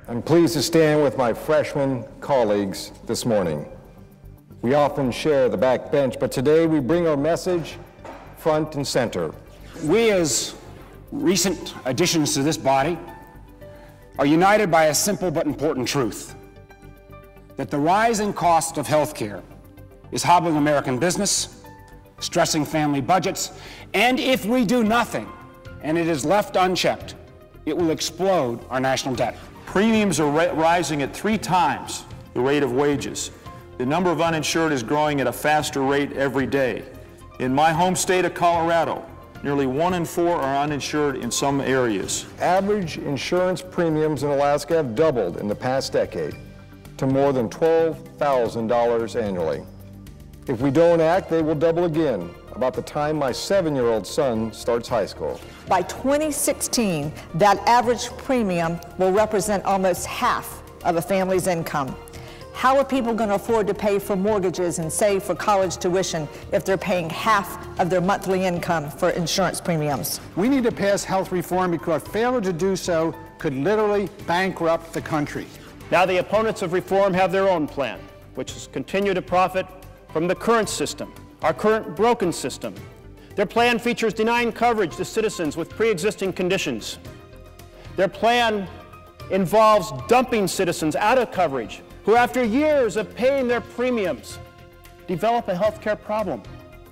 I'm pleased to stand with my freshman colleagues this morning. We often share the back bench, but today we bring our message front and center. We, as recent additions to this body, are united by a simple but important truth: that the rising cost of health care is hobbling American business, stressing family budgets, and if we do nothing, and it is left unchecked, it will explode our national debt. Premiums are rising at 3 times the rate of wages. The number of uninsured is growing at a faster rate every day. In my home state of Colorado, nearly 1 in 4 are uninsured in some areas. Average insurance premiums in Alaska have doubled in the past decade to more than $12,000 annually. If we don't act, they will double again about the time my 7-year-old son starts high school. By 2016, that average premium will represent almost half of a family's income. How are people going to afford to pay for mortgages and save for college tuition if they're paying half of their monthly income for insurance premiums? We need to pass health reform because failure to do so could literally bankrupt the country. Now the opponents of reform have their own plan, which is continue to profit from the current system, our current broken system. Their plan features denying coverage to citizens with pre-existing conditions. Their plan involves dumping citizens out of coverage who, after years of paying their premiums, develop a health care problem,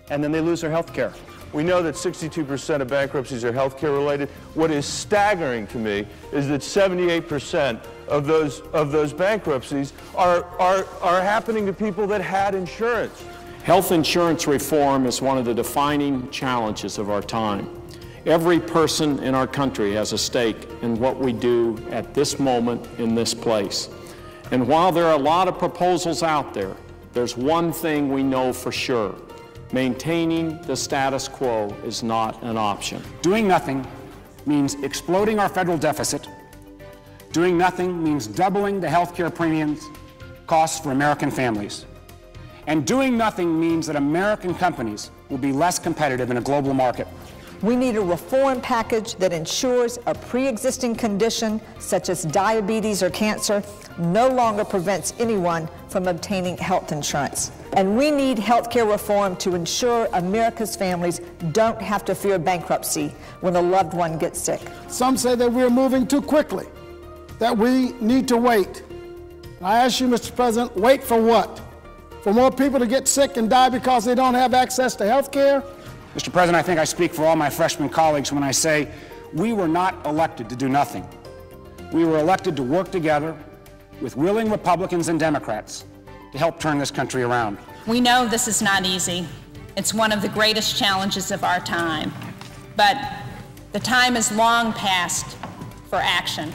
and then they lose their health care. We know that 62% of bankruptcies are health care related. What is staggering to me is that 78% of those bankruptcies are happening to people that had insurance. Health insurance reform is one of the defining challenges of our time. Every person in our country has a stake in what we do at this moment in this place. And while there are a lot of proposals out there, there's one thing we know for sure: maintaining the status quo is not an option. Doing nothing means exploding our federal deficit. Doing nothing means doubling the health care premiums costs for American families. And doing nothing means that American companies will be less competitive in a global market. We need a reform package that ensures a pre-existing condition, such as diabetes or cancer, no longer prevents anyone from obtaining health insurance. And we need health care reform to ensure America's families don't have to fear bankruptcy when a loved one gets sick. Some say that we're moving too quickly, that we need to wait. I ask you, Mr. President, wait for what? For more people to get sick and die because they don't have access to health care? Mr. President, I think I speak for all my freshman colleagues when I say we were not elected to do nothing. We were elected to work together with willing Republicans and Democrats to help turn this country around. We know this is not easy. It's one of the greatest challenges of our time. But the time is long past for action.